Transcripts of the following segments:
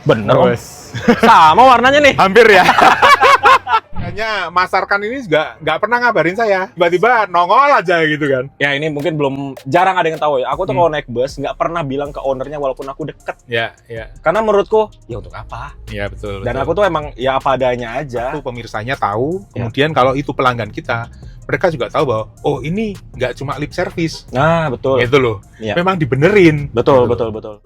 Bener, Om. Wes. Sama warnanya nih. Hampir ya. Kayaknya Mas Arkan ini juga nggak pernah ngabarin saya. Tiba-tiba nongol aja gitu kan. Ya ini mungkin jarang ada yang tahu ya. Aku tuh kalau naik bus nggak pernah bilang ke ownernya walaupun aku deket. Ya, ya. Karena menurutku, ya untuk apa? Ya, betul. Dan betul. aku tuh emang ya apa adanya aja. Satu, pemirsanya tahu. Ya. Kemudian kalau itu pelanggan kita, mereka juga tahu bahwa, oh ini nggak cuma lip service. Nah, betul. Gitu loh. Ya. Memang dibenerin. Betul, Gitu. betul.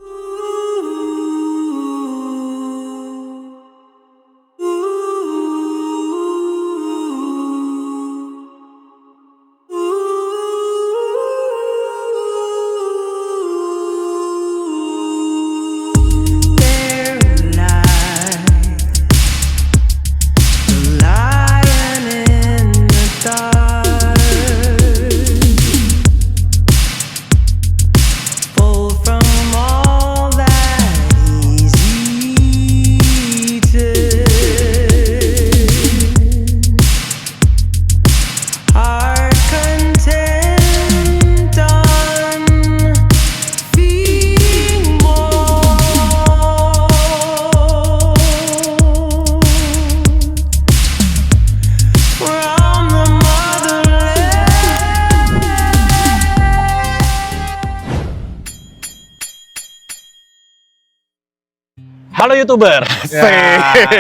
Halo YouTuber. Ya.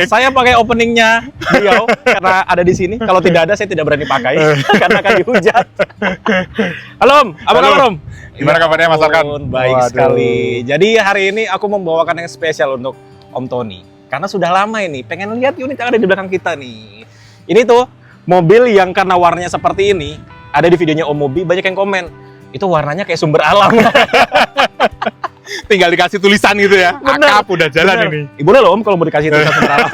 Saya pakai openingnya beliau karena ada di sini. Kalau tidak ada saya tidak berani pakai karena akan dihujat. Halo Om, apa kabar Om? Gimana kabarnya Mas Arkan? Baik Waduh. sekali. Jadi hari ini aku membawakan yang spesial untuk Om Tony. Karena sudah lama ini pengen lihat unit yang ada di belakang kita nih. Ini tuh mobil yang karena warnanya seperti ini, ada di videonya Om Mobi, banyak yang komen. Itu warnanya kayak sumber alam. Tinggal dikasih tulisan gitu ya. Bener. Akap udah jalan Bener. ini. Boleh loh Om kalau mau dikasih tulisan sumber alam.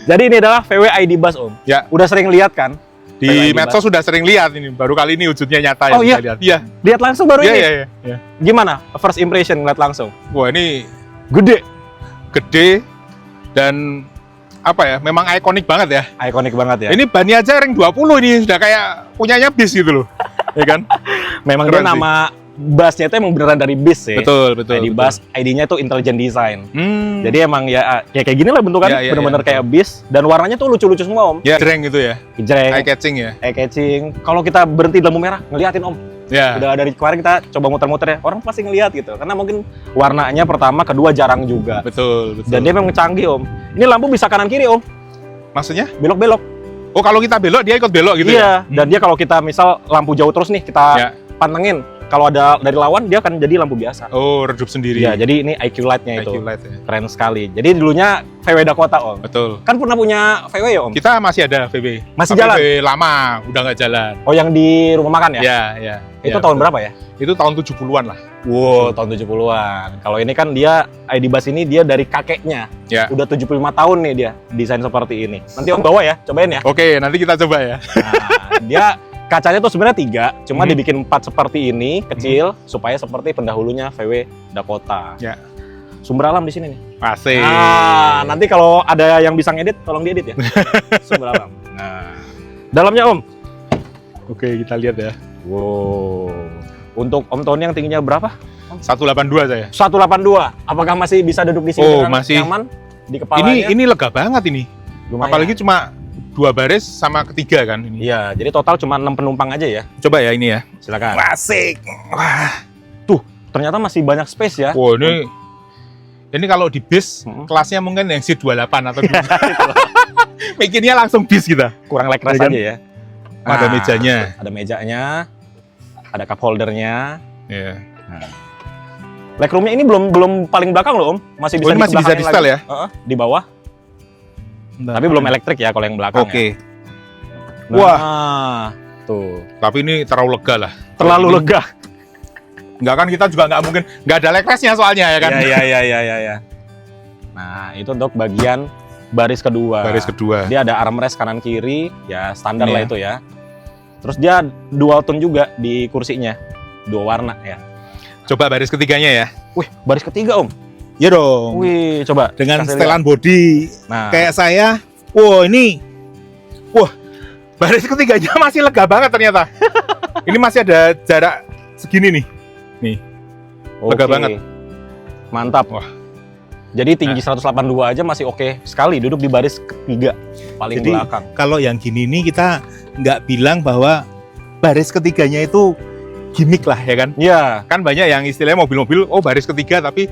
Jadi ini adalah VW ID Bus Om. Ya. Udah sering lihat kan? VW Di ID medsos Bus. sudah sering lihat ini. Baru kali ini wujudnya nyata Oh, yang iya? kita lihat. Iya. Lihat langsung baru Iya, ini. iya, iya. Gimana first impression ngeliat langsung? Wah, ini Gede. gede dan apa ya? Memang ikonik banget ya. Ikonik banget ya. Ini bannya aja ring 20 ini sudah kayak punyanya bis gitu loh. Ya kan? Memang keren dia sih. nama busnya itu emang beneran dari bis sih. Betul, betul. ID betul. Bus, ID-nya tuh Intelligent Design. Hmm. Jadi emang ya kayak gini lah bentukannya, Ya, ya, bener-bener ya, kayak bis. Dan warnanya tuh lucu-lucu semua Om. Ya, jreng gitu ya. Jreng, Eye catching ya. eye-catching. Kalau kita berhenti di lampu merah, ngeliatin Om. Ya. Udah dari kemarin kita coba muter-muter ya, orang pasti ngeliat gitu. Karena mungkin warnanya pertama, kedua jarang juga. Betul, betul. Dan dia memang canggih Om. Ini lampu bisa kanan kiri Om, Maksudnya? belok-belok. Oh, kalau kita belok dia ikut belok gitu Iya, ya? dan dia kalau kita misal lampu jauh terus nih, kita Ya. pantengin. Kalau ada dari lawan, dia akan jadi lampu biasa. Oh, redup sendiri. Iya, jadi ini IQ Light-nya itu. IQ light ya. Keren sekali. Jadi dulunya VW Dakota Om. Betul. Kan pernah punya VW ya Om? Kita masih ada VW. Masih Tapi jalan? VW lama, udah nggak jalan. Oh yang di rumah makan ya? Ya, ya. Itu ya, tahun betul. berapa ya? Itu tahun 70-an lah. Wow, tahun 70-an. Kalau ini kan dia, ID Bus ini dia dari kakeknya. Ya. Udah 75 tahun nih dia, desain seperti ini. Nanti Om bawa ya, cobain ya. Oke, nanti kita coba ya. Nah, dia kacanya tuh sebenarnya 3, cuma Hmm. dibikin 4 seperti ini, kecil, supaya seperti pendahulunya VW Dakota. Ya. Sumber alam di sini nih. Asik. Nah, nanti kalau ada yang bisa ngedit, tolong diedit ya. Sumber alam. Nah, dalamnya Om. Oke, kita lihat ya. Wow. Untuk Om Tony yang tingginya berapa? 182 saya. 182. Apakah masih bisa duduk di sini Oh, dengan masih. nyaman di kepalanya? Ini lega banget ini. Lumayan. Apalagi cuma 2 baris sama ketiga kan ini. Iya, jadi total cuma 6 penumpang aja ya. Coba ya ini ya. Silakan. Asik. Wah. Ternyata masih banyak space ya. Wow, ini kalau di bis Hmm. kelasnya mungkin yang C28 atau bikinnya langsung bis kita. Kurang leg rest Ya kan? aja ya. Ada mejanya. Ada mejanya. Ada cup holdernya. Ya. Legroomnya ini belum paling belakang loh Om. Masih bisa Oh, ini masih bisa dibelakangin di-setel lagi. ya? Heeh, di bawah. Tapi belum elektrik ya kalau yang belakang Oke. ya. Nah, tuh. Tapi ini terlalu lega lah. Terlalu Ini- lega. Enggak kan kita juga nggak mungkin nggak ada leg restnya soalnya ya kan. Iya. Nah, itu untuk bagian baris kedua. Baris kedua. Dia ada armrest kanan kiri, ya standar Ini lah ya. itu ya. Terus dia dual tone juga di kursinya. 2 warna ya. Coba baris ketiganya ya. Wih, baris ketiga Om. Iya dong. Wih, coba. Dengan kasih setelan body lihat. Nah, kayak saya. Wah, baris ketiganya masih lega banget ternyata. Ini masih ada jarak segini nih. Lega oke. banget. Mantap. Wah. Jadi tinggi 182 aja masih oke sekali, duduk di baris ketiga paling Jadi, belakang. Kalau yang gini nih kita nggak bilang bahwa baris ketiganya itu gimmick lah ya kan. Iya. Kan banyak yang istilahnya mobil-mobil, oh baris ketiga tapi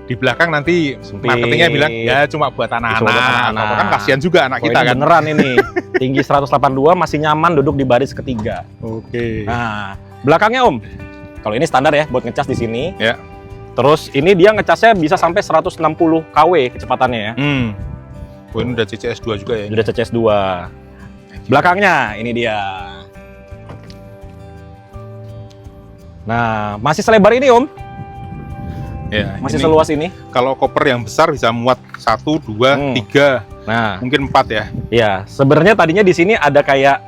di belakang nanti Sempit. marketingnya bilang ya cuma buat Cuma buat anak-anak. anak-anak. Kan kasihan juga anak Oh, kita ini kan. beneran ini. Tinggi 182 masih nyaman duduk di baris ketiga. Oke. Nah, belakangnya Om. Kalau ini standar ya buat ngecas di sini. Ya. Terus ini dia ngecasnya bisa sampai 160 kW kecepatannya ya. Oh ini udah CCS 2 juga ya. Udah CCS 2. Belakangnya ini dia. Nah, masih selebar ini Om. Ya, Masih ini seluas ini. kalau koper yang besar bisa muat 1, 2, 3, Nah, mungkin 4 ya. ya sebenarnya tadinya di sini ada kayak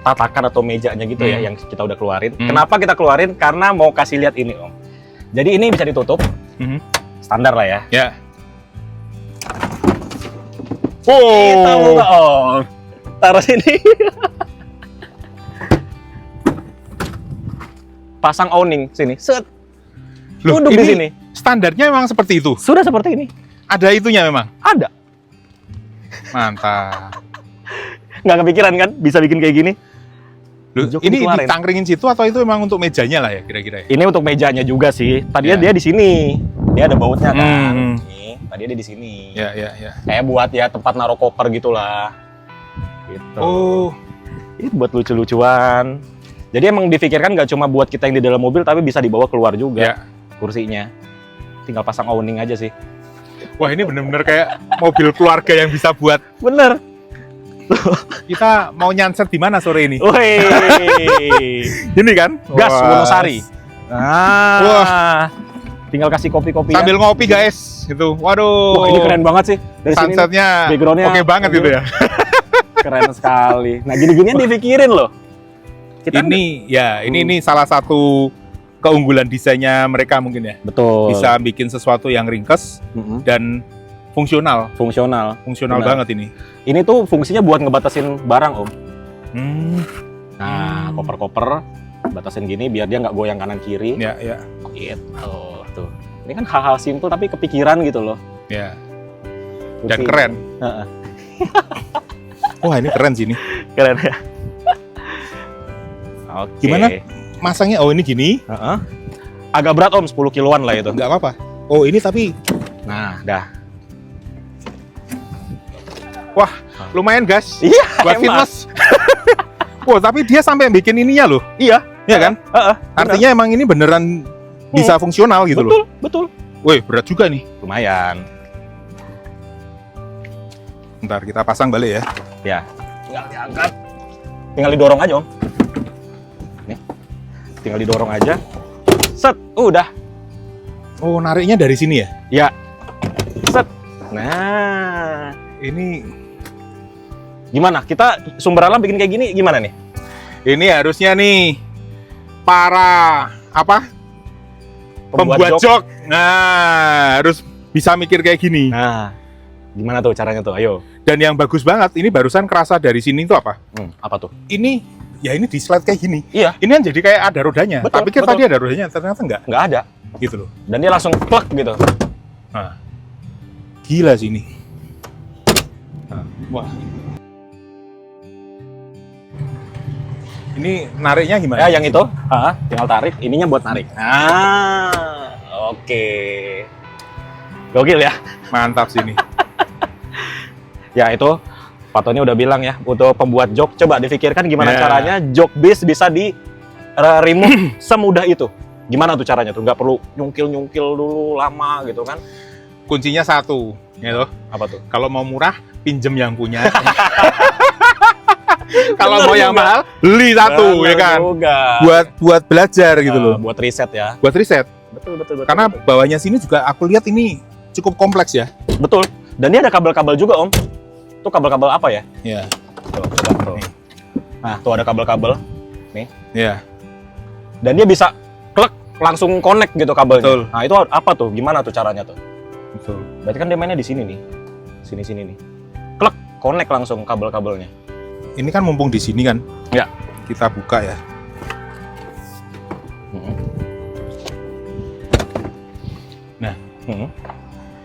tatakan atau mejanya gitu ya yang kita udah keluarin. Kenapa kita keluarin? Karena mau kasih lihat ini Om. Jadi ini bisa ditutup. Standar lah ya. Ya. Kita buka Om. Taruh sini. Pasang awning sini. Set. Loh, Duduk di ini sini. standarnya memang seperti itu. Sudah seperti ini. Ada itunya memang. Ada. Mantap. Nggak kepikiran kan bisa bikin kayak gini? Loh, Jok ini dikeluarin. ditangkringin situ atau itu memang untuk mejanya lah ya kira-kira ya? Ini untuk mejanya juga sih. Tadinya Ya. dia di sini. Dia ada bautnya kan. Hmm. Nih, tadi dia di sini. Ya. Kayak buat ya tempat naruh koper gitulah. Gitu. Oh, Itu buat lucu-lucuan. Jadi emang difikirkan nggak cuma buat kita yang di dalam mobil, tapi bisa dibawa keluar juga ya. kursinya. Tinggal pasang awning aja sih. Wah ini bener-bener kayak mobil keluarga yang bisa buat Bener. kita mau nyanset di mana sore ini? Woi. Ini kan? Gas Wah. Wonosari. Wah. Tinggal kasih kopi-kopi. Sambil ngopi guys, gitu. Waduh. Wah, ini keren banget sih. Dari sini Sunsetnya backgroundnya oke banget gitu ya. keren sekali. Nah, gini-ginian dipikirin loh. Kita ini salah satu keunggulan desainnya mereka mungkin ya. betul. Bisa bikin sesuatu yang ringkes dan fungsional. Fungsional. Fungsional Benar. banget ini. Ini tuh fungsinya buat ngebatasin barang, Om. Nah, Hmm. koper-koper batasin gini biar dia nggak goyang kanan kiri. Ya. Gitu. Tuh. Ini kan hal-hal simpel tapi kepikiran gitu loh. Ya. Dan Fungsi- keren. Heeh. Wah, ini keren sih ini. Keren ya. Oke. Gimana? Masangnya ini gini. Heeh. Agak berat Om, 10 kiloan lah itu. Enggak apa-apa. Oh, ini tapi Nah, dah. wah, lumayan gas. Iya, Buat hemat. fitness. Wah, tapi dia sampai bikin ininya loh. Iya. Iya kan? Heeh. Artinya emang ini beneran bisa fungsional gitu loh. Betul. Wih, berat juga nih. Lumayan. Ntar kita pasang balik ya. Ya. Tinggal diangkat. Tinggal didorong aja, Om. Nih. Tinggal didorong aja. Set, udah. Oh, nariknya dari sini ya? Ya. Set. Nah, Ini gimana? Kita sumber alam bikin kayak gini gimana nih? harusnya nih para pembuat jok. Nah, harus bisa mikir kayak gini. Nah, gimana tuh caranya tuh? Ayo. Dan yang bagus banget, ini barusan kerasa dari sini tuh apa? Apa tuh? Ini di slide kayak gini. Iya. Ini kan jadi kayak ada rodanya. Betul, Tak pikir betul. tadi ada rodanya, ternyata enggak. Nggak ada. Gitu loh. Dan dia langsung plug gitu. Nah, gila sih ini. Nah, wah. Ini nariknya gimana? Ya, yang itu. Tinggal tarik. Ininya buat narik. Nah, oke. Gokil ya. Mantap sih ini. Ya itu Pak Tony udah bilang ya, untuk pembuat jok coba difikirkan gimana Ya. caranya jok bis bisa di remove semudah itu. Gimana tuh caranya tuh? Nggak perlu nyungkil-nyungkil dulu lama gitu kan? Kuncinya satu, gitu. Apa tuh? Kalau mau murah, pinjem yang punya. Kalau Bener mau yang juga. mahal, beli satu, ya Bener kan. juga. Buat belajar gitu loh. Buat riset ya. Buat riset. Betul. Karena bawahnya sini juga aku lihat ini cukup kompleks ya. betul. Dan dia ada kabel-kabel juga Om. Itu kabel-kabel apa ya? Iya. Tuh, coba tuh. Nah, tuh ada kabel-kabel. Iya. Dan dia bisa klek langsung connect gitu kabelnya. Betul. Nah, itu apa tuh? Gimana tuh caranya tuh? Betul. Berarti kan dia mainnya di sini nih. Sini nih. Klek, connect langsung kabel-kabelnya. Ini kan mumpung di sini kan. Ya. Kita buka ya. Nah.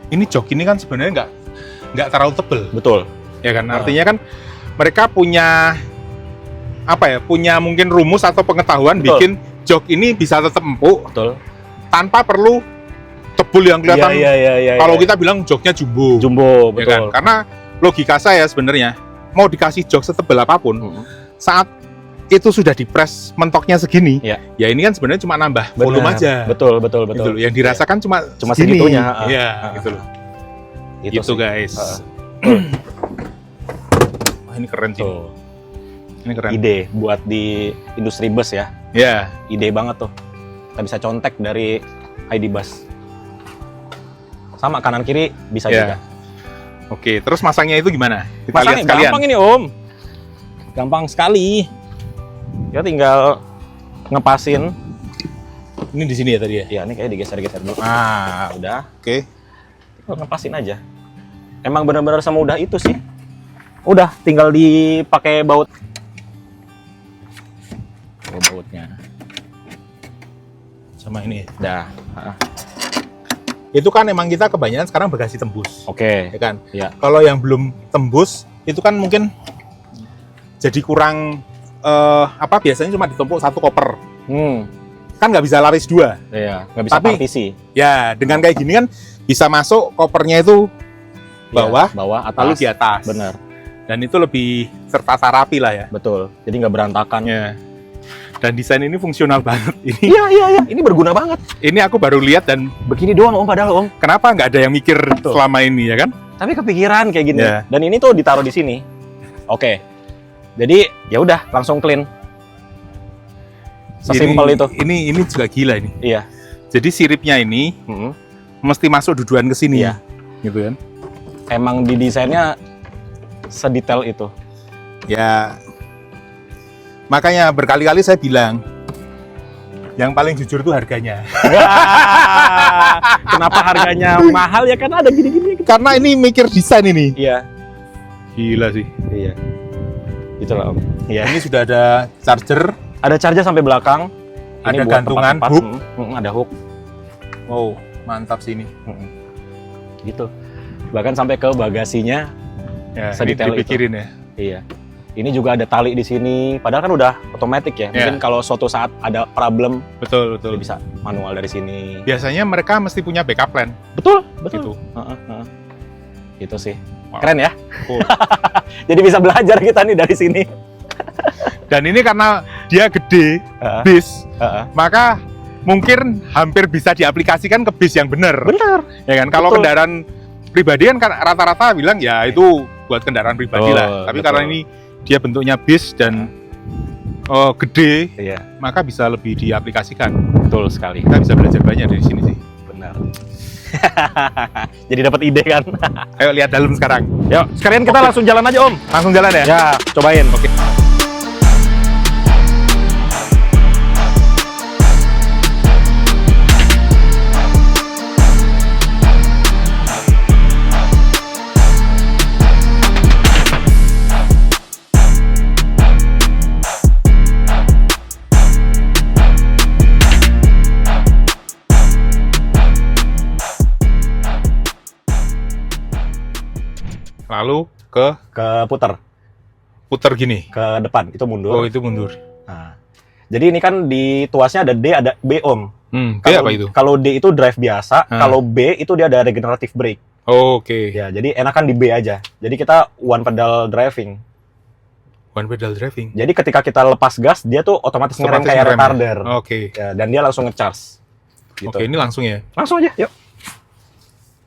ini jok ini kan sebenarnya nggak terlalu tebel, Betul. ya kan? Artinya kan mereka punya apa ya? Punya mungkin rumus atau pengetahuan Betul. bikin jok ini bisa tetap empuk Betul. tanpa perlu tebel yang kelihatan. Iya. Kalau kita bilang joknya jumbo, Jumbo, ya kan? betul. Karena logika saya sebenarnya mau dikasih jok setebel apapun, saat itu sudah dipres mentoknya segini, Iya. ya ini kan sebenarnya cuma nambah volume Benar. aja. Betul. Gitu loh. Yang dirasakan cuma segini. segitunya. Iya, gitu loh. Gitu sih. guys. Wah, ini keren sih. Tuh. Ini keren. Ide buat di industri bus ya. Ya, Ide banget tuh. Kita bisa contek dari ID Bus. Sama kanan kiri bisa Ya. juga. oke. Terus masangnya itu gimana? Kita Masangnya lihat sekalian. gampang ini Om. Gampang sekali. Ya tinggal ngepasin. Ini di sini ya tadi ya. Ya ini kayak digeser-geser dulu. Ah, udah. Oke. Tinggal ngepasin aja. Emang benar-benar semudah itu sih. Udah, tinggal dipakai baut. Oh, bautnya. Sama ini. Dah. Ah, Itu kan emang kita kebanyakan sekarang bagasi tembus, Oke. ya kan? Ya. Kalau yang belum tembus itu kan mungkin jadi kurang apa biasanya cuma ditumpuk satu koper. Kan nggak bisa laris dua. Iya, nggak bisa Tapi- partisi. Ya, dengan kayak gini kan bisa masuk kopernya itu bawah, Iya, bawah, atas. lalu di atas. Benar, Dan itu lebih tertata rapi lah ya. betul. Jadi nggak berantakan. Ya. Dan desain ini fungsional banget. Iya. Ini berguna banget. Ini aku baru lihat dan Begini doang Om, padahal Om. kenapa nggak ada yang mikir Betul. selama ini ya kan? Tapi kepikiran kayak gini. Ya. Dan ini tuh ditaruh di sini. Oke. Jadi ya udah langsung clean. Sesimpel itu. Ini juga gila ini. Iya. Jadi siripnya ini mesti masuk duduan ke sini. Iya. Gitu kan? Emang didesainnya sedetail itu. Ya. Makanya berkali-kali saya bilang yang paling jujur tuh harganya. Kenapa harganya mahal ya? Karena ada gini-gini. Karena ini mikir desain ini. Iya. Gila sih. Iya. Gitu lah Om. Iya. Ini sudah ada charger. Ada charger sampai belakang. Ada buat gantungan, tempat-tempat. hook. Ada hook. Wow, mantap sih ini. Gitu. Bahkan sampai ke bagasinya. Ya, Sedetail ini dipikirin ya. Iya. Ini juga ada tali di sini. Padahal kan udah otomatis ya. Mungkin kalau suatu saat ada problem, Betul, dia betul. bisa manual dari sini. Biasanya mereka mesti punya backup plan. Betul. Gitu. Itu sih. Wow. Keren ya. Cool. Jadi bisa belajar kita nih dari sini. Dan ini karena dia gede, Heeh. bis, maka mungkin hampir bisa diaplikasikan ke bis yang benar. Benar. Ya kan? Kalau Betul. kendaraan pribadi kan rata-rata bilang ya itu buat kendaraan pribadi lah. Tapi betul. karena ini dia bentuknya bis dan gede, Iya, maka bisa lebih diaplikasikan. betul sekali. Kita bisa belajar banyak dari sini sih. Benar. Jadi dapat ide kan. Ayo lihat dalam sekarang. Yuk, sekalian kita langsung jalan aja Om. Langsung jalan ya? Ya, cobain. Oke. Lalu Ke puter gini. ke depan itu mundur. Oh, itu mundur. Nah, jadi ini kan di tuasnya ada D, ada B Om. B apa itu? Kalau D itu drive biasa, Ah. kalau B itu dia ada regenerative brake. Oh, oke. Ya, jadi enakan di B aja. Jadi kita one pedal driving. One pedal driving. Jadi ketika kita lepas gas, dia tuh otomatis ngerem Otomatis kayak ngerem ya? retarder. Oke. Ya, dan dia langsung nge-charge. Gitu. Oke, ini langsung ya. Langsung aja, yuk.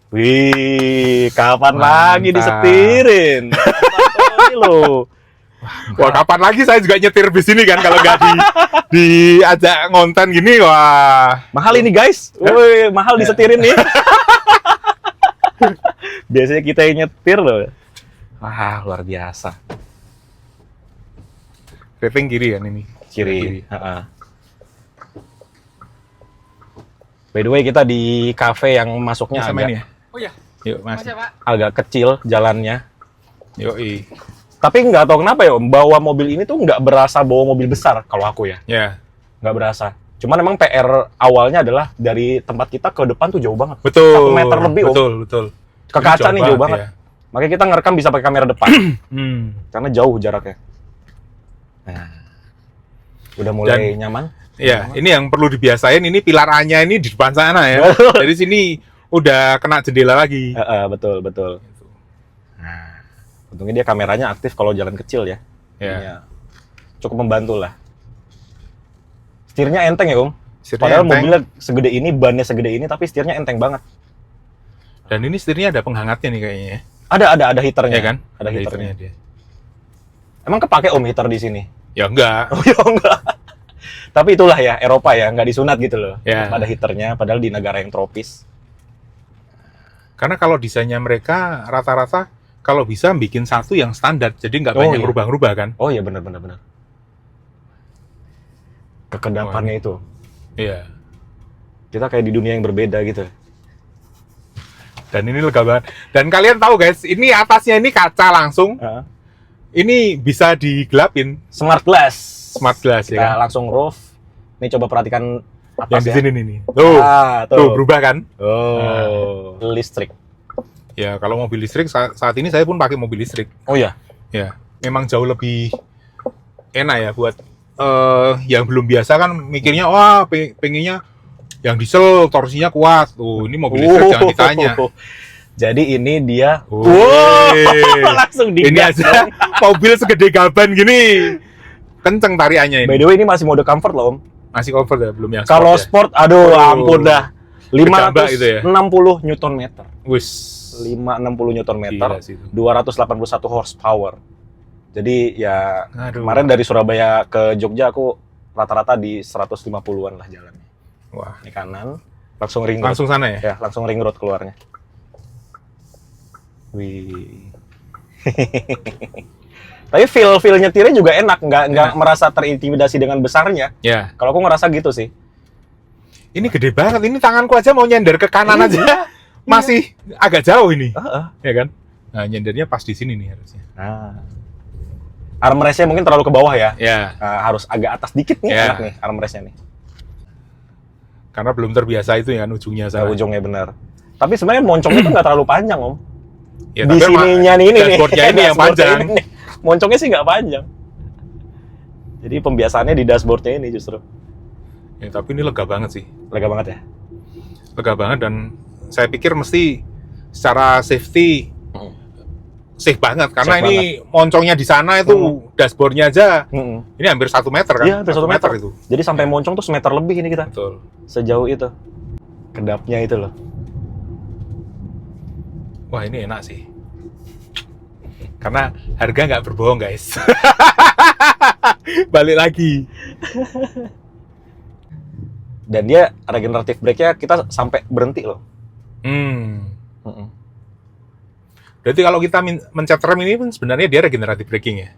Wih, kapan Mantap. lagi disetirin? Ini loh. Wah, kapan lagi saya juga nyetir bis ini kan kalau nggak diajak ngonten gini, wah. Mahal ini guys. Woi, mahal disetirin nih. Biasanya kita yang nyetir loh. Wah, luar biasa. Driving kiri kan ini. Kiri. Heeh. By the way, kita di cafe yang masuknya Sama agak, ini ya. Oh ya, Yuk, Mas. agak kecil jalannya. Yoi. Tapi nggak tahu kenapa ya, Om, bawa mobil ini tuh nggak berasa bawa mobil besar kalau aku ya. Ya. Nggak berasa. Cuman memang PR awalnya adalah dari tempat kita ke depan tuh jauh banget. Betul. 1 meter lebih, Om. Betul. Ke kaca nih jauh banget. Ya. Makanya kita ngerekam bisa pakai kamera depan. Karena jauh jaraknya. Nah, udah mulai nyaman. Iya, ini yang perlu dibiasain, ini pilar A-nya ini di depan sana ya. Dari sini udah kena jendela lagi. Betul. Nah, untungnya dia kameranya aktif kalau jalan kecil ya. Ya. Ya, cukup membantu lah. Setirnya enteng ya, Om. Setirnya Padahal enteng. mobilnya segede ini, bannya segede ini, tapi setirnya enteng banget. Dan ini setirnya ada penghangatnya nih kayaknya ya. Ada heaternya. Ya kan? Ada heaternya. dia. Emang kepake, Om, heater di sini? Ya enggak. Oh ya enggak. Tapi itulah ya, Eropa ya, nggak disunat gitu loh. Ya. Ada heaternya, padahal di negara yang tropis. Karena kalau desainnya mereka rata-rata kalau bisa bikin satu yang standar, jadi nggak Oh, banyak iya. rubah-rubah kan. Oh iya, benar. Kekedapannya itu. Iya. Kita kayak di dunia yang berbeda gitu. Dan ini lega banget. Dan kalian tahu guys, ini atasnya ini kaca langsung. Ini bisa digelapin. Smart glass. Smart glass Kita ya kan? langsung roof. Ini coba perhatikan atas Yang di ya. sini nih. Tuh, tuh berubah kan? Listrik. Ya kalau mobil listrik saat ini saya pun pakai mobil listrik. Oh ya. Ya, memang jauh lebih enak ya buat yang belum biasa kan mikirnya wah pengennya yang diesel torsinya kuat. Tuh, ini mobil listrik jangan ditanya. Jadi ini dia langsung Ini digas. aja mobil segede gaban gini. Kenceng tariannya By ini. the way, ini masih mode comfort loh, Om. Masih cover ya, belum yang Kalau sport. sport, aduh ampun dah. Kejambak itu ya? 560 Newton meter. Wis. 560 Newton meter. Gila sih itu. 281 horsepower. Jadi ya Aduh. kemarin dari Surabaya ke Jogja aku rata-rata di 150-an lah jalannya. Wah, Ini kanan, langsung ring road. langsung sana ya? Ya, langsung ring road keluarnya. Wih. Tapi feel nyetirnya juga enak, nggak merasa terintimidasi dengan besarnya. Ya. Kalau aku ngerasa gitu sih. Ini gede banget. Ini tanganku aja mau nyender ke kanan Iya. aja. Masih agak jauh ini. Heeh. Ya kan? Nah, nyendernya pas di sini nih harusnya. Nah. Armrestnya mungkin terlalu ke bawah ya. Ya. Harus agak atas dikit nih, Ya. enak nih armrestnya nih. Karena belum terbiasa itu ya ujungnya sana. Ujungnya benar. Tapi sebenarnya moncongnya tuh nggak terlalu panjang, Om. Ya, Di tapi sininya nih ini nih. dashboardnya ini yang Dashboardnya panjang. ini nih. Moncongnya sih nggak panjang. Jadi pembiasaannya di dashboardnya ini justru. Ya, tapi ini lega banget sih. Lega banget ya. Lega banget dan saya pikir mesti secara safety safe banget karena Safe ini moncongnya di sana itu dashboardnya aja ini hampir 1 meter kan? Iya, hampir 1 meter itu. Jadi sampai moncong tuh semeter lebih ini kita. Betul. Sejauh itu. Kedapnya itu loh. Wah ini enak sih. Karena harga nggak berbohong guys. Balik lagi. Dan dia regenerative brake-nya kita sampai berhenti loh. Berarti kalau kita mencet rem ini pun sebenarnya dia regenerative braking ya?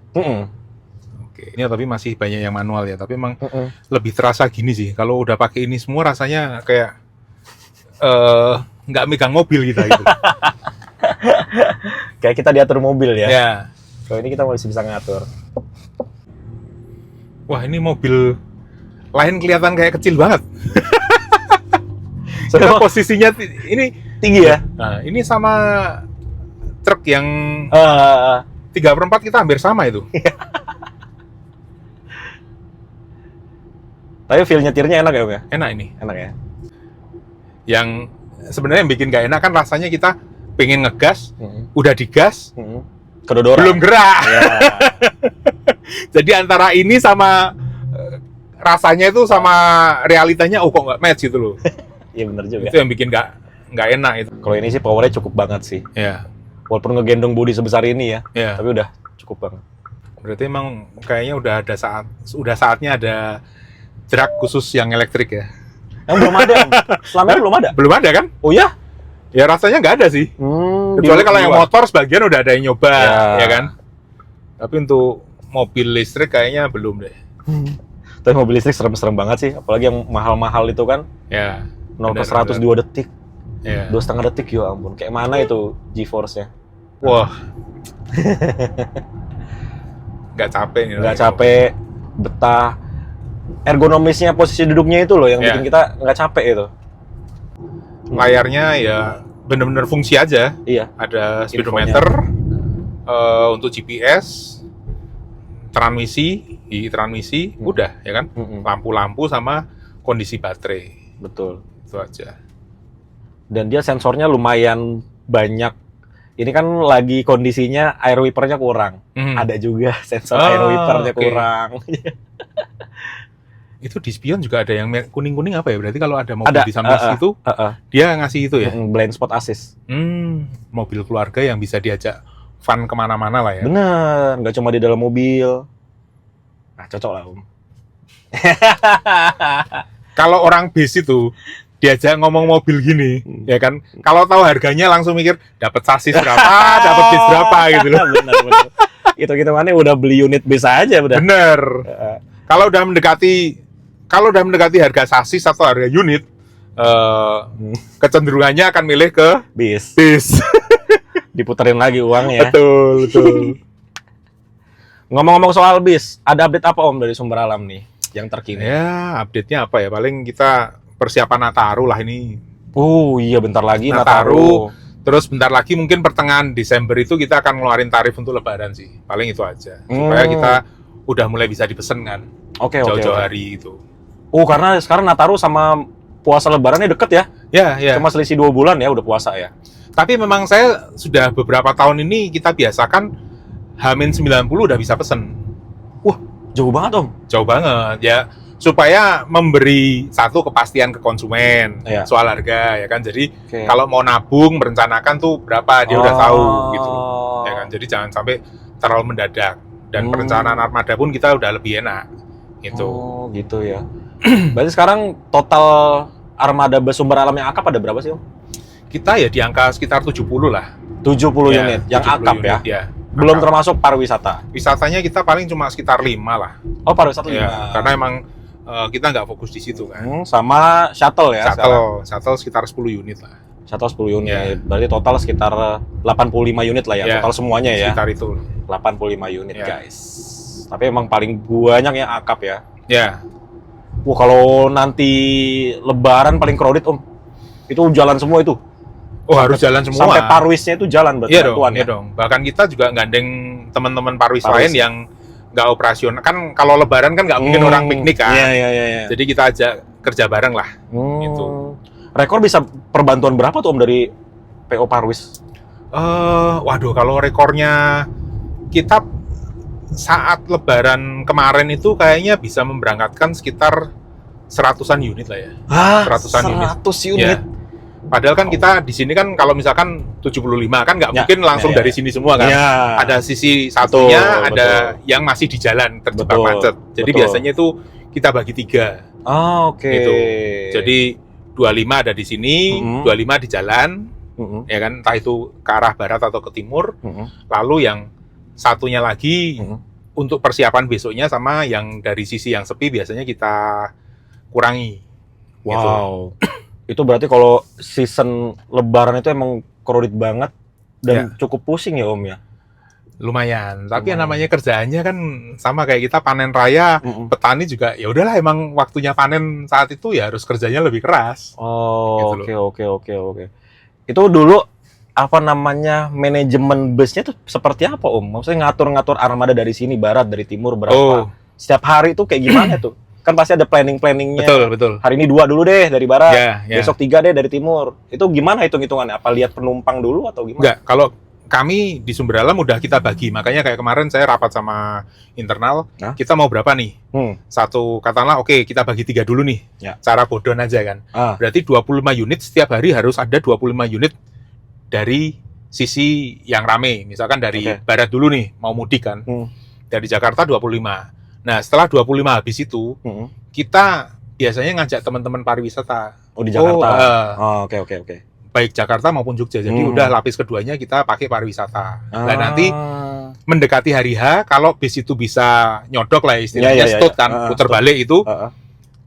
Oke, ini tapi masih banyak yang manual ya. Tapi emang lebih terasa gini sih. Kalau udah pakai ini semua rasanya kayak nggak megang mobil kita gitu. Kayak kita diatur mobil ya. Ya. Kalau ini kita masih bisa ngatur. Wah ini mobil lain kelihatan kayak kecil banget. Karena posisinya ini tinggi ya. Nah ini sama truk yang 3/4 kita hampir sama itu. Tapi feel nyetirnya enak ya, Om ya? Enak ini. Enak ya. Yang sebenarnya yang bikin gak enak kan rasanya kita pengen ngegas, udah digas, kedodoran. belum gerak. Ya. Jadi antara ini sama rasanya itu sama realitanya kok nggak match gitu loh. Iya bener juga. Itu yang bikin nggak enak itu. Kalau ini sih powernya cukup banget sih. Ya. Walaupun ngegendong bodi sebesar ini ya, Ya. tapi udah cukup banget. Berarti emang kayaknya udah saatnya ada jerak khusus yang elektrik ya. Yang belum ada, Om. Selama ini belum ada. Belum ada kan? Oh ya? Ya rasanya nggak ada sih. Kecuali kalau yang motor sebagian udah ada yang nyoba, ya kan? Tapi untuk mobil listrik kayaknya belum deh. Tapi mobil listrik serem-serem banget sih, apalagi yang mahal-mahal itu kan. Ya. 0 ke 100 2 detik. Ya. 2,5 detik, ya ampun. Kayak mana itu G-force-nya? Wah. Nggak capek nih. Nggak capek, betah. ergonomisnya, posisi duduknya itu loh yang Ya. bikin kita nggak capek itu. Layarnya ya bener-bener fungsi aja. Iya. Ada speedometer, untuk GPS, transmisi, udah ya kan? Lampu-lampu sama kondisi baterai. Betul. Itu aja. Dan dia sensornya lumayan banyak. Ini kan lagi kondisinya air wipernya kurang. Ada juga sensor air wipernya kurang. Itu di spion juga ada yang kuning-kuning apa ya? Berarti kalau ada mobil di samping itu, dia ngasih itu ya? Blind spot assist. Mobil keluarga yang bisa diajak fun kemana-mana lah ya? Bener, nggak cuma di dalam mobil. Nah, cocok lah, Om. Kalau orang bis itu, diajak ngomong mobil gini, ya kan? Kalau tahu harganya langsung mikir, dapat sasis berapa, dapat bis berapa gitu loh. Bener. Itu udah beli unit bis aja udah. Bener. Kalau udah mendekati harga sasis atau harga unit, kecenderungannya akan milih ke Bis. bis. Diputerin lagi uangnya. Betul. Ngomong-ngomong soal bis, ada update apa Om dari Sumber Alam nih yang terkini? Ya, update-nya apa ya? Paling kita persiapan Nataru lah ini. Iya bentar lagi Nataru. Terus bentar lagi mungkin pertengahan Desember itu kita akan ngeluarin tarif untuk Lebaran sih. Paling itu aja. Supaya kita udah mulai bisa dipesen kan. Oke. Jauh-jauh hari itu. Karena sekarang Nataru sama puasa Lebarannya deket ya? Ya. Cuma selisih 2 bulan ya udah puasa ya. Tapi memang saya sudah beberapa tahun ini kita biasakan H-90 udah bisa pesen. Wah, jauh banget Om. Jauh banget ya. Supaya memberi satu kepastian ke konsumen soal harga ya kan. Jadi kalau mau nabung merencanakan tuh berapa dia udah tahu gitu. Ya kan. Jadi jangan sampai terlalu mendadak. Dan perencanaan armada pun kita udah lebih enak. Gitu. Gitu ya. Berarti sekarang total armada bus Sumber Alam yang akap ada berapa sih Om? Kita ya di angka sekitar 70 lah. 70 unit yang akap unit, ya? Belum termasuk pariwisata? Wisatanya kita paling cuma sekitar 5 lah. Oh, pariwisata 5? Ya, karena emang kita nggak fokus di situ kan. Sama shuttle ya? Shuttle sekitar 10 unit lah. Shuttle 10 unit, berarti total sekitar 85 unit lah ya, total semuanya ya? Sekitar itu. 85 unit guys. Tapi emang paling banyak yang akap ya? Ya. Wah, kalau nanti Lebaran paling crowded Om. Itu jalan semua itu? Harus jalan semua. Sampai parwisnya itu jalan berarti iya dong. Bahkan kita juga gandeng teman-teman parwis lain yang nggak operasional. Kan kalau Lebaran kan nggak mungkin orang piknik kan. Iya. Jadi kita ajak kerja bareng lah. Gitu. Rekor bisa perbantuan berapa tuh Om dari PO Parwis? Waduh, kalau rekornya kita saat Lebaran kemarin itu kayaknya bisa memberangkatkan sekitar 100-an unit lah ya. 100-an unit. 100 unit. Ya. Padahal kan kita di sini kan kalau misalkan 75 kan nggak mungkin langsung dari sini semua kan. Ada sisi satunya, ada yang masih di jalan terjebak macet. Jadi biasanya itu kita bagi 3. Oke. Gitu. Jadi 25 ada di sini, 25 di jalan, ya kan, entah itu ke arah barat atau ke timur. Lalu yang satunya lagi untuk persiapan besoknya sama yang dari sisi yang sepi biasanya kita kurangi. Wow. Gitu. Itu berarti kalau season Lebaran itu emang crowded banget dan cukup pusing ya Om ya? Lumayan. Tapi yang namanya kerjaannya kan sama kayak kita panen raya, petani juga ya udahlah emang waktunya panen saat itu ya harus kerjanya lebih keras. Oke. Itu dulu apa namanya manajemen busnya tuh seperti apa Om? Maksudnya ngatur-ngatur armada dari sini barat, dari timur berapa? Setiap hari tuh kayak gimana tuh? Kan pasti ada planning-planningnya. Betul. Hari ini 2 dulu deh dari barat, besok 3 deh dari timur. Itu gimana hitung-hitungannya? Apa lihat penumpang dulu atau gimana? Enggak, kalau kami di Sumber Alam udah kita bagi. Makanya kayak kemarin saya rapat sama internal, kita mau berapa nih? Satu katakanlah oke, kita bagi 3 dulu nih. Cara bodon aja kan. Berarti 25 unit setiap hari harus ada 25 unit dari sisi yang rame. Misalkan dari barat dulu nih, mau mudik kan. Dari Jakarta 25. Nah, setelah 25 habis itu, kita biasanya ngajak teman-teman pariwisata. Di Jakarta? Oke. Baik Jakarta maupun Jogja. Jadi udah lapis keduanya kita pakai pariwisata. Nah, nanti mendekati hari H, kalau bis itu bisa nyodok lah istilahnya, stot kan, putar balik itu.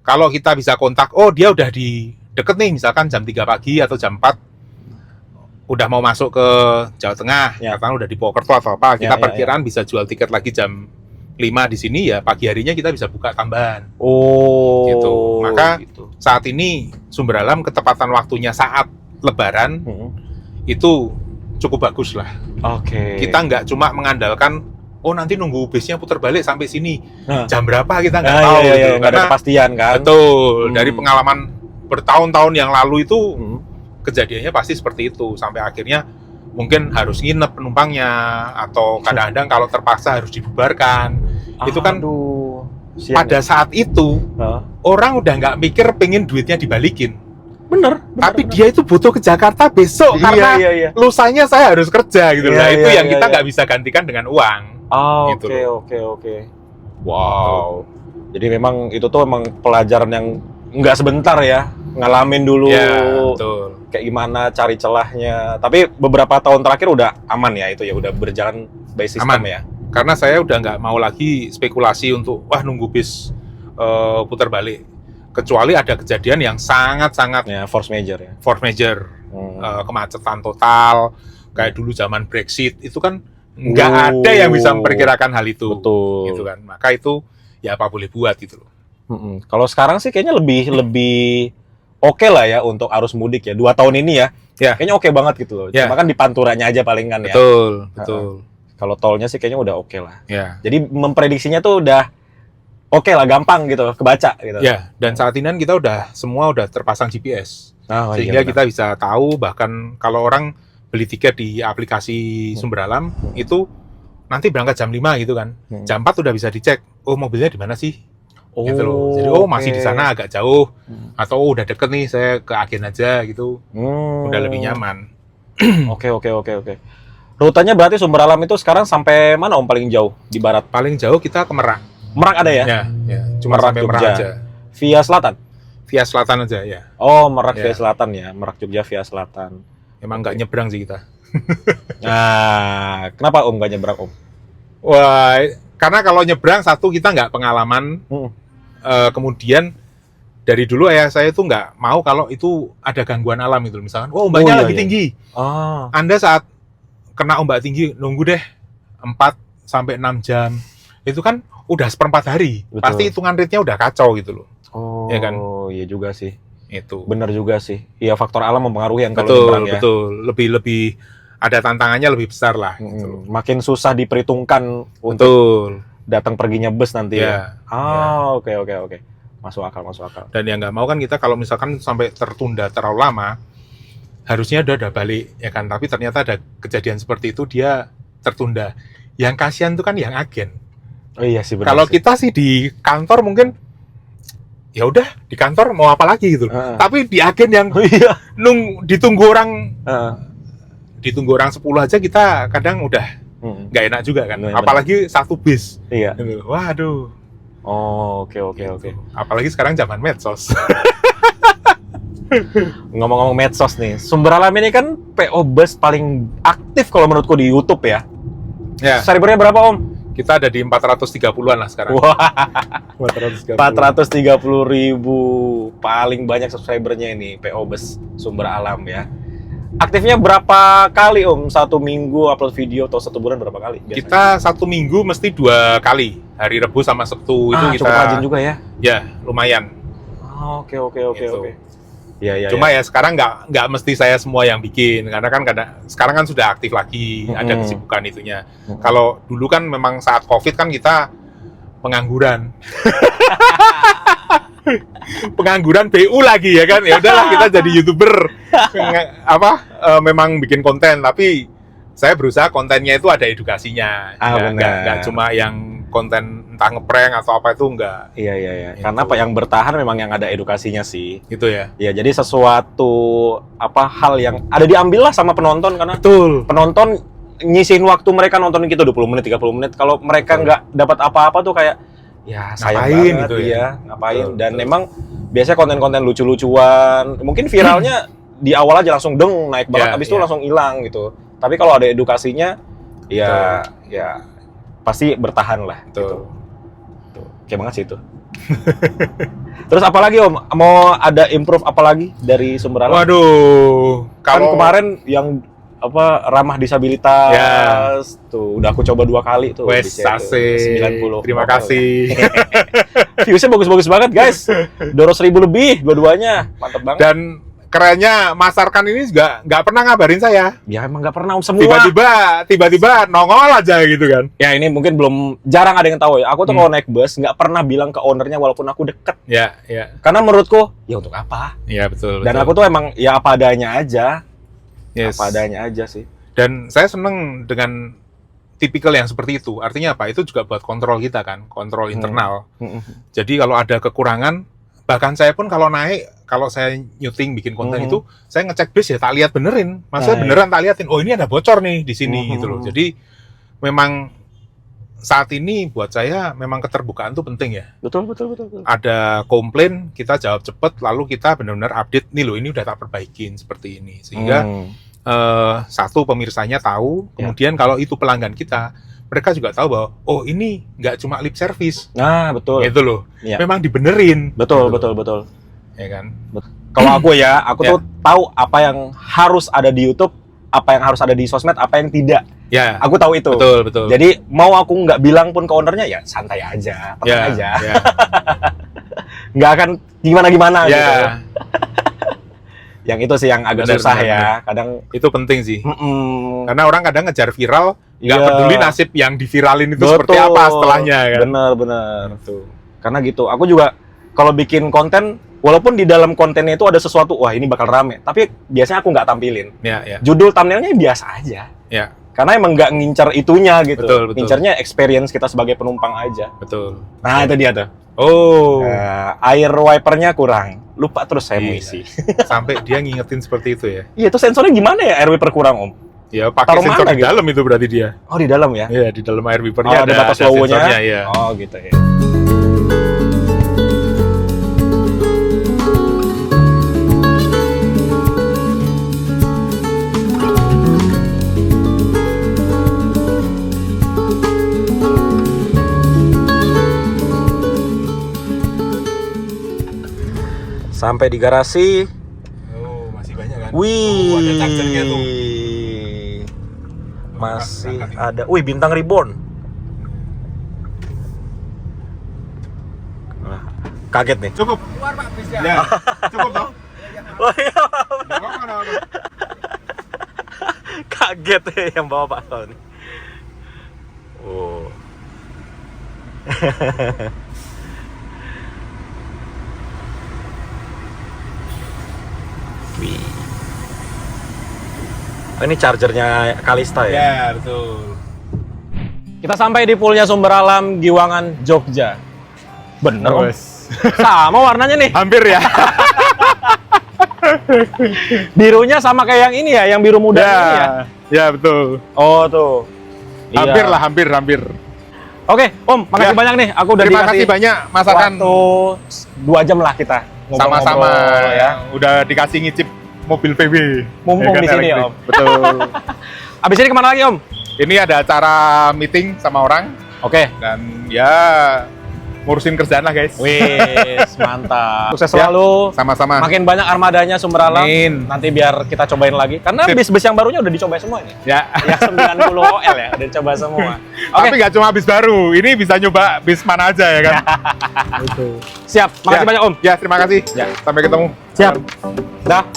Kalau kita bisa kontak, dia udah di deket nih, misalkan jam 3 pagi atau jam 4, udah mau masuk ke Jawa Tengah, katakan udah di Purwokerto atau apa, kita perkiraan bisa jual tiket lagi jam 5 di sini, ya pagi harinya kita bisa buka tambahan. Oh. Gitu. Maka gitu. saat ini Sumber Alam ketepatan waktunya saat Lebaran itu cukup bagus lah. Oke. Kita nggak cuma mengandalkan nanti nunggu bisnya putar balik sampai sini. Nah. Jam berapa kita nggak tahu. Iya, gitu. nggak ada kepastian kan. Betul. Dari pengalaman bertahun-tahun yang lalu itu kejadiannya pasti seperti itu. Sampai akhirnya mungkin harus nginep penumpangnya, atau kadang-kadang kalau terpaksa harus dibubarkan. Itu kan pada saat itu orang udah nggak mikir pengen duitnya dibalikin. Bener. Tapi dia itu butuh ke Jakarta besok karena lusanya saya harus kerja gitu. Itu yang kita nggak bisa gantikan dengan uang. Oke. Wow. Jadi memang itu tuh memang pelajaran yang nggak sebentar ya, ngalamin dulu. Betul. Kayak gimana cari celahnya. Tapi beberapa tahun terakhir udah aman ya itu ya, udah berjalan by system ya. Karena saya udah nggak mau lagi spekulasi untuk nunggu bis putar balik. Kecuali ada kejadian yang sangat-sangat force major. Kemacetan total, kayak dulu zaman Brexit itu kan nggak ada yang bisa memperkirakan hal itu. Betul. Gitu kan. Maka itu ya apa boleh buat gitu loh. Kalau sekarang sih kayaknya lebih oke lah ya untuk arus mudik ya. 2 tahun ini ya. Kayaknya oke banget gitu loh. Cuma kan di panturanya aja paling kan ya. Betul. Kalau tolnya sih kayaknya udah oke lah. Jadi memprediksinya tuh udah oke lah, gampang gitu, kebaca gitu. Dan saat ini kan kita semua udah terpasang GPS. Sehingga kita bisa tahu, bahkan kalau orang beli tiket di aplikasi Sumber Alam, itu nanti berangkat jam 5 gitu kan. Jam 4 udah bisa dicek, mobilnya di mana sih? Gitu loh. Jadi masih di sana agak jauh, atau udah deket nih, saya ke agen aja gitu. Udah lebih nyaman. Oke. Rutenya berarti Sumber Alam itu sekarang sampai mana Om paling jauh di barat? Paling jauh kita ke Merak. Merak ada ya? Cuma Merak, sampai Jogja. Merak aja. Via selatan? Via selatan aja, ya. Merak via selatan ya. Merak Jogja via selatan. Emang nggak nyebrang sih kita. Nah, kenapa Om nggak nyebrang Om? Wah, karena kalau nyebrang satu kita nggak pengalaman. Kemudian dari dulu ayah saya itu nggak mau kalau itu ada gangguan alam itu. Misalkan, ombaknya lagi tinggi. Anda saat kena ombak tinggi, nunggu deh 4 sampai 6 jam. Itu kan udah 1/4 hari. Betul. Pasti hitungan rate-nya udah kacau gitu loh. Ya kan? Iya juga sih. Itu. Bener juga sih. Iya, faktor alam mempengaruhi yang kalau nyebrang ya. Betul. Lebih ada tantangannya lebih besar lah. Gitu. Makin susah diperhitungkan untuk datang perginya bus nanti ya. Oke. Masuk akal. Dan yang nggak mau kan kita kalau misalkan sampai tertunda terlalu lama, harusnya udah balik ya kan. Tapi ternyata ada kejadian seperti itu, dia tertunda. Yang kasihan itu kan yang agen. Oh iya sih, benar. Kalau kita sih di kantor mungkin ya udah di kantor mau apa lagi gitu. Tapi di agen yang ditunggu orang 10 aja kita kadang udah nggak enak juga kan. Apalagi satu bis. Iya. Waduh. Oke. Apalagi sekarang zaman medsos. Ngomong-ngomong medsos nih, Sumber Alam ini kan PO Bus paling aktif kalau menurutku di YouTube ya. Subscribernya berapa Om? Kita ada di 430-an lah sekarang. Wah, 430 ribu. Paling banyak subscribernya ini, PO Bus Sumber Alam ya. Aktifnya berapa kali Om? 1 minggu upload video atau 1 bulan berapa kali? Biasanya? Kita 1 minggu mesti 2 kali. Hari Rabu sama Sabtu itu kita... cukup rajin juga ya? Ya, lumayan. Oke. Iya. Cuma ya sekarang nggak mesti saya semua yang bikin, karena kan sekarang kan sudah aktif lagi, ada kesibukan itunya. Kalau dulu kan memang saat COVID kan kita pengangguran. Pengangguran BU lagi ya kan. Ya udahlah kita jadi YouTuber. Memang bikin konten, tapi saya berusaha kontennya itu ada edukasinya. Nggak cuma yang konten entah ngeprank atau apa itu enggak. Iya. Karena apa yang bertahan memang yang ada edukasinya sih. Itu ya. Ya, jadi sesuatu hal yang ada diambil lah sama penonton, karena penonton nyisihin waktu mereka nontonin kita 20 menit, 30 menit. Kalau mereka nggak dapat apa-apa tuh kayak ya sayang banget gitu ya. Ngapain? Dan memang biasanya konten-konten lucu-lucuan, mungkin viralnya di awal aja langsung naik banget, habis itu langsung hilang gitu. Tapi kalau ada edukasinya ya pasti bertahan lah. Gitu. Oke banget sih itu. Terus apa lagi Om? Mau ada improve apa lagi dari Sumber Alam? Waduh, kalau kemarin yang ramah disabilitas. Tuh, udah aku coba 2 kali tuh. Wes, asik. 90. Terima kasih. Viewsnya bagus-bagus banget, guys. 200.000 lebih dua-duanya. Mantep banget. Dan kerennya Mas Arkan ini juga nggak pernah ngabarin saya. Ya emang nggak pernah semua. Tiba-tiba nongol aja gitu kan. Ya ini mungkin jarang ada yang tahu ya. Aku tuh kalau naik bus nggak pernah bilang ke ownernya walaupun aku deket. Ya. Karena menurutku ya untuk apa? Ya betul. Dan aku tuh emang ya apa adanya aja. Yes. Apa adanya aja sih. Dan saya seneng dengan tipikal yang seperti itu. Artinya apa? Itu juga buat kontrol kita kan, kontrol internal. Jadi kalau ada kekurangan, bahkan saya pun kalau saya nyuting bikin konten itu, saya ngecek bis ya tak lihat benerin. Maksudnya beneran tak liatin. Oh ini ada bocor nih di sini gitu loh. Jadi memang saat ini buat saya memang keterbukaan itu penting ya. Betul. Ada komplain, kita jawab cepet, lalu kita benar-benar update nih loh, ini udah tak perbaikin seperti ini. Sehingga satu, pemirsanya tahu, kemudian kalau itu pelanggan kita, mereka juga tahu bahwa oh ini nggak cuma lip service. Nah betul. Gitu loh. Ya. Memang dibenerin. Betul. Ya kan. Kalau aku tuh tahu apa yang harus ada di YouTube, apa yang harus ada di sosmed, apa yang tidak. Ya. Aku tahu itu. Betul. Jadi mau aku nggak bilang pun ke ownernya ya santai aja, tenang aja. Ya. Nggak akan gimana Ya. gitu. Yang itu sih yang agak susah ya. Kadang itu penting sih. Karena orang kadang ngejar viral, nggak peduli nasib yang diviralin itu seperti apa setelahnya kan. Bener. Tuh. Karena gitu. Aku juga kalau bikin konten, walaupun di dalam kontennya itu ada sesuatu, wah ini bakal rame. Tapi biasanya aku nggak tampilin. Ya. Judul thumbnailnya biasa aja. Ya. Karena emang nggak ngincer itunya gitu. Betul. Ngincernya experience kita sebagai penumpang aja. Betul. Nah itu dia tuh. Oh. Air wipernya kurang. Lupa terus saya mau isi. Sampai dia ngingetin seperti itu ya. Iya, itu sensornya gimana ya air wiper kurang, Om? Ya, pakai Taruh sensor mana di gitu? dalam itu berarti dia. Oh, di dalam ya? Iya, di dalam air wipernya ada batas low-nya. sensornya ya. Oh, gitu ya. Sampai di garasi. Oh, masih banyak kan? Wih. Ada chargernya tuh. Masih ada. Wih, bintang reborn. Kaget nih. Cukup. Keluar Pak bisnya. Ya. Cukup dong. Oh iya. Mana? Kaget ya yang bawa Pak Tony. Oh. Wih. Oh, ini chargernya Kalista ya? Ya, betul. Kita sampai di poolnya Sumber Alam Giwangan, Jogja. Bener, Om? Sama warnanya nih. Hampir ya. Birunya sama kayak yang ini ya, yang biru muda ini ya? Ya, betul. Oh, tuh. Hampir Iya. lah, hampir. Oke, Om, makasih banyak nih. Aku udah Terima dikasih kasih banyak, Mas Arkan. waktu 2 jam lah kita Sama-sama ngobrol-ngobrol ya. Udah dikasih ngicip mobil PW. Mumpung di sini, elektrik. Om. Betul. Abis ini kemana lagi, Om? Ini ada acara meeting sama orang Oke. dan ya ngurusin kerjaan lah, guys. Wis, mantap. Sukses Ya, selalu. sama-sama. Makin banyak armadanya Sumber Alam. Amin. Nanti biar kita cobain lagi. Karena Sip. bis-bis yang barunya udah dicoba semua ini. Ya. Yang 90 OL ya, udah dicoba semua. Oke, Tapi nggak cuma bis baru, ini bisa nyoba bis mana aja ya kan? siap. Makasih Ya. banyak, Om. Ya, terima kasih. Ya. Sampai ketemu. Siap. Dah.